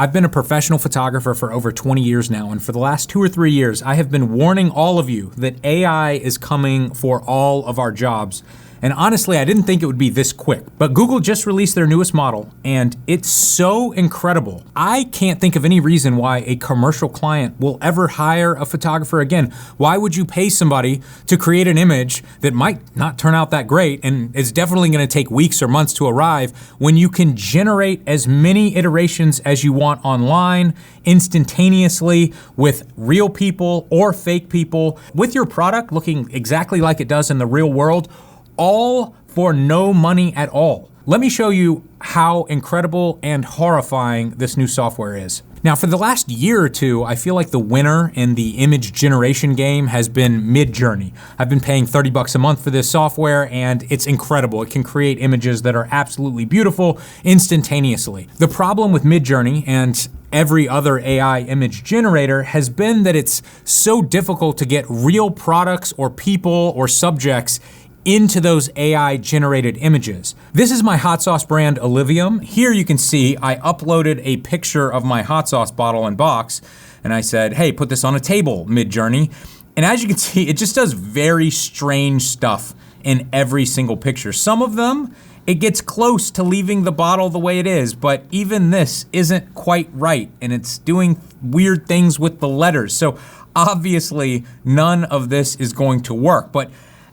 I've been a professional photographer for over 20 years now, and for the last 2 or 3 years, I have been warning all of you that AI is coming for all of our jobs. And honestly, I didn't think it would be this quick, but Google just released their newest model, and it's so incredible. I can't think of any reason why a commercial client will ever hire a photographer again. Why would you pay somebody to create an image that might not turn out that great and is definitely gonna take weeks or months to arrive when you can generate as many iterations as you want online, instantaneously, with real people or fake people, with your product looking exactly like it does in the real world, all for no money at all. Let me show you how incredible and horrifying this new software is. Now, for the last year or two, I feel like the winner in the image generation game has been Midjourney. I've been paying 30 bucks a month for this software, and it's incredible. It can create images that are absolutely beautiful instantaneously. The problem with Midjourney and every other AI image generator has been that it's so difficult to get real products or people or subjects into those AI generated images. This is my hot sauce brand, Olivium. Here you can see I uploaded a picture of my hot sauce bottle and box, and I said, hey, put this on a table, Midjourney. And as you can see, it just does very strange stuff in every single picture. Some of them, it gets close to leaving the bottle the way it is, but even this isn't quite right, and it's doing weird things with the letters. So obviously, none of this is going to work. But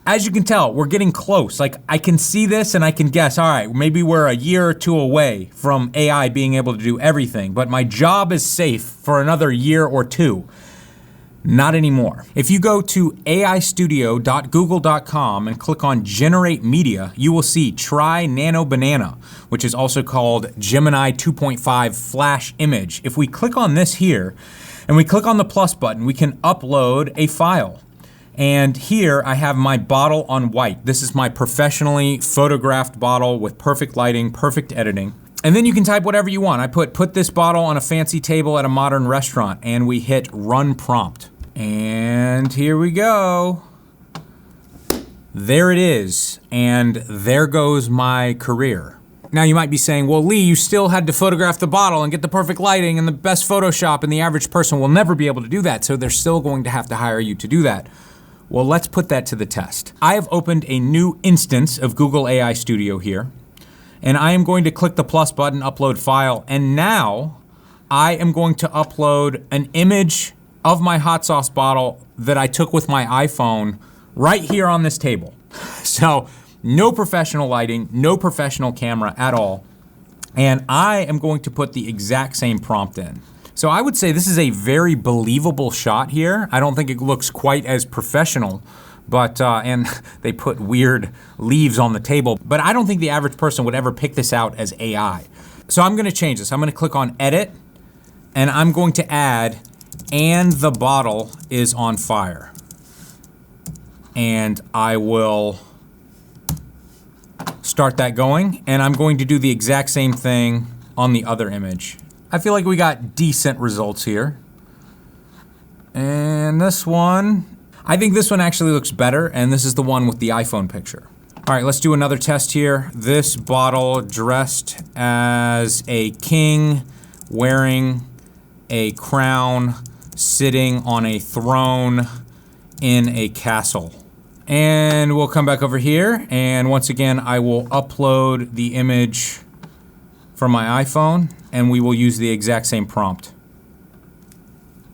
as you can tell, we're getting close. Like, I can see this and I can guess, all right, maybe we're a year or two away from AI being able to do everything, but my job is safe for another year or two. Not anymore. If you go to aistudio.google.com and click on Generate Media, you will see Try Nano Banana, which is also called Gemini 2.5 Flash Image. If we click on this here, and we click on the plus button, we can upload a file. And here I have my bottle on white. This is my professionally photographed bottle with perfect lighting, perfect editing. And then you can type whatever you want. I put this bottle on a fancy table at a modern restaurant, and we hit run prompt. And here we go. There it is, and there goes my career. Now you might be saying, well, Lee, you still had to photograph the bottle and get the perfect lighting and the best Photoshop, and the average person will never be able to do that, so they're still going to have to hire you to do that. Well, let's put that to the test. I have opened a new instance of Google AI Studio here, and I am going to click the plus button, upload file, and now I am going to upload an image of my hot sauce bottle that I took with my iPhone right here on this table. So no professional lighting, no professional camera at all, and I am going to put the exact same prompt in. So I would say this is a very believable shot here. I don't think it looks quite as professional, but, and they put weird leaves on the table, but I don't think the average person would ever pick this out as AI. So I'm gonna change this. I'm gonna click on Edit, and I'm going to add, and the bottle is on fire. And I will start that going, and I'm going to do the exact same thing on the other image. I feel like we got decent results here. And this one, I think this one actually looks better, and this is the one with the iPhone picture. All right, let's do another test here. This bottle dressed as a king wearing a crown, sitting on a throne in a castle. And we'll come back over here, and once again, I will upload the image from my iPhone, and we will use the exact same prompt.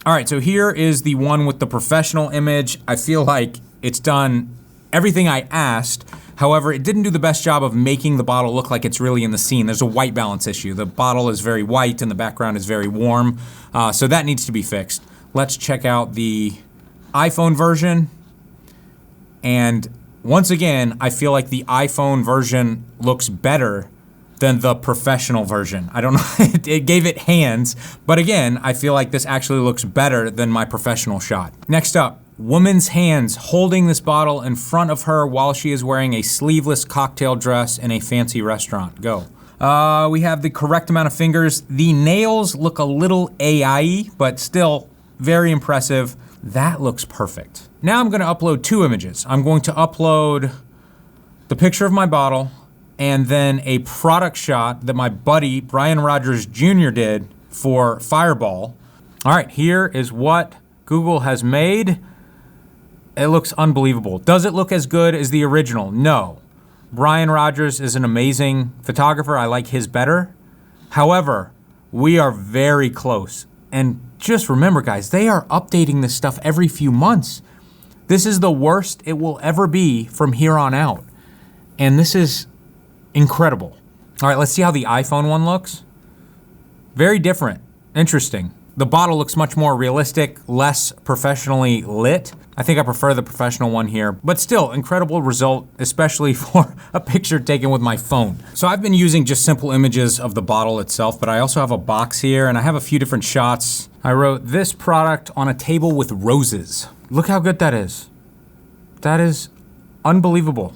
All right, so here is the one with the professional image. I feel like it's done everything I asked. However, it didn't do the best job of making the bottle look like it's really in the scene. There's a white balance issue. The bottle is very white and the background is very warm. So that needs to be fixed. Let's check out the iPhone version. And once again, I feel like the iPhone version looks better than the professional version. I don't know, it gave it hands, but again, I feel like this actually looks better than my professional shot. Next up, woman's hands holding this bottle in front of her while she is wearing a sleeveless cocktail dress in a fancy restaurant. Go. We have the correct amount of fingers. The nails look a little AI-y, but still very impressive. That looks perfect. Now I'm gonna upload 2 images. I'm going to upload the picture of my bottle and then a product shot that my buddy, Brian Rogers Jr. did for Fireball. All right, here is what Google has made. It looks unbelievable. Does it look as good as the original? No. Brian Rogers is an amazing photographer. I like his better. However, we are very close. And just remember, guys, they are updating this stuff every few months. This is the worst it will ever be from here on out. And this is incredible. All right, let's see how the iPhone one looks. Very different. Interesting. The bottle looks much more realistic, less professionally lit. I think I prefer the professional one here, but still, incredible result, especially for a picture taken with my phone. So I've been using just simple images of the bottle itself, but I also have a box here and I have a few different shots. I wrote this product on a table with roses. Look how good that is. That is unbelievable.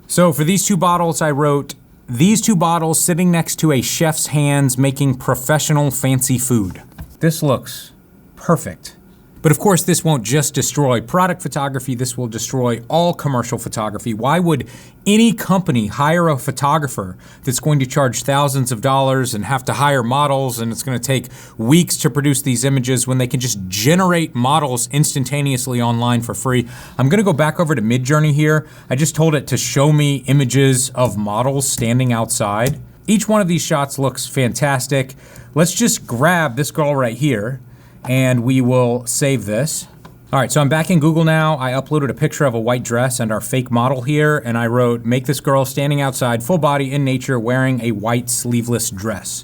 So for these two bottles, I wrote, these two bottles sitting next to a chef's hands making professional fancy food. This looks perfect. But of course, this won't just destroy product photography, this will destroy all commercial photography. Why would any company hire a photographer that's going to charge thousands of dollars and have to hire models and it's gonna take weeks to produce these images when they can just generate models instantaneously online for free? I'm gonna go back over to Midjourney here. I just told it to show me images of models standing outside. Each one of these shots looks fantastic. Let's just grab this girl right here and we will save this. All right, so I'm back in Google now. I uploaded a picture of a white dress and our fake model here, and I wrote, make this girl standing outside, full body in nature, wearing a white sleeveless dress.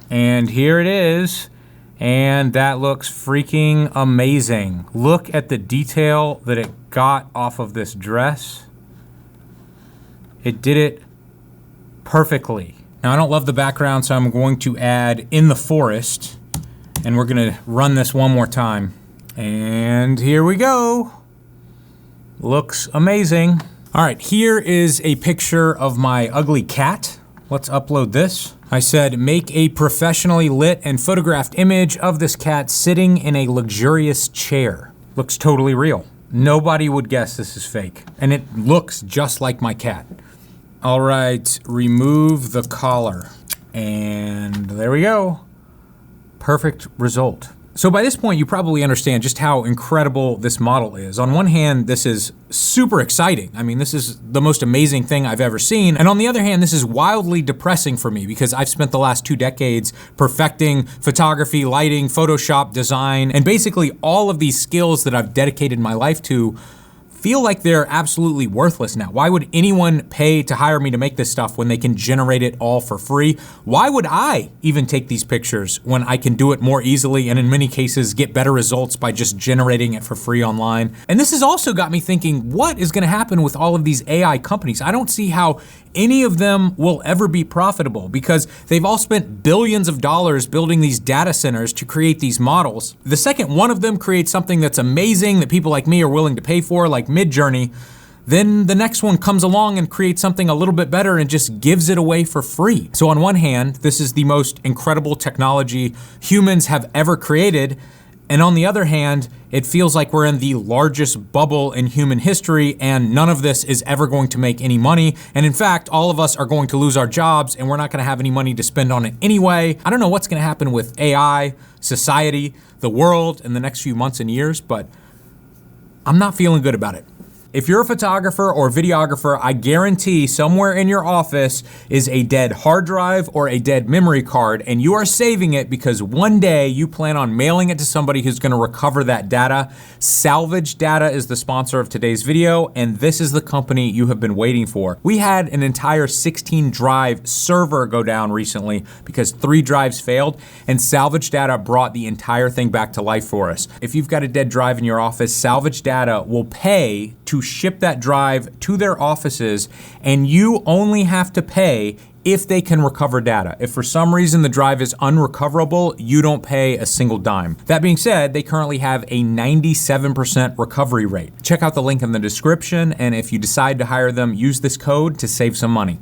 And here it is, and that looks freaking amazing. Look at the detail that it got off of this dress. It did it perfectly. Now, I don't love the background, so I'm going to add in the forest, and we're gonna run this one more time. And here we go. Looks amazing. All right, here is a picture of my ugly cat. Let's upload this. I said, make a professionally lit and photographed image of this cat sitting in a luxurious chair. Looks totally real. Nobody would guess this is fake. And it looks just like my cat. All right, remove the collar. And there we go. Perfect result. So by this point, you probably understand just how incredible this model is. On one hand, this is super exciting. I mean, this is the most amazing thing I've ever seen. And on the other hand, this is wildly depressing for me because I've spent the last 2 decades perfecting photography, lighting, Photoshop, design, and basically all of these skills that I've dedicated my life to feel like they're absolutely worthless now. Why would anyone pay to hire me to make this stuff when they can generate it all for free? Why would I even take these pictures when I can do it more easily and in many cases get better results by just generating it for free online? And this has also got me thinking, what is gonna happen with all of these AI companies? I don't see how any of them will ever be profitable because they've all spent billions of dollars building these data centers to create these models. The second one of them creates something that's amazing that people like me are willing to pay for, like Midjourney, then the next one comes along and creates something a little bit better and just gives it away for free. So on one hand, this is the most incredible technology humans have ever created. And on the other hand, it feels like we're in the largest bubble in human history and none of this is ever going to make any money. And in fact, all of us are going to lose our jobs and we're not gonna have any money to spend on it anyway. I don't know what's gonna happen with AI, society, the world in the next few months and years, but I'm not feeling good about it. If you're a photographer or videographer, I guarantee somewhere in your office is a dead hard drive or a dead memory card, and you are saving it because one day you plan on mailing it to somebody who's gonna recover that data. Salvage Data is the sponsor of today's video, and this is the company you have been waiting for. We had an entire 16 drive server go down recently because 3 drives failed, and Salvage Data brought the entire thing back to life for us. If you've got a dead drive in your office, Salvage Data will pay to ship that drive to their offices, and you only have to pay if they can recover data. If for some reason the drive is unrecoverable, you don't pay a single dime. That being said, they currently have a 97% recovery rate. Check out the link in the description, and if you decide to hire them, use this code to save some money.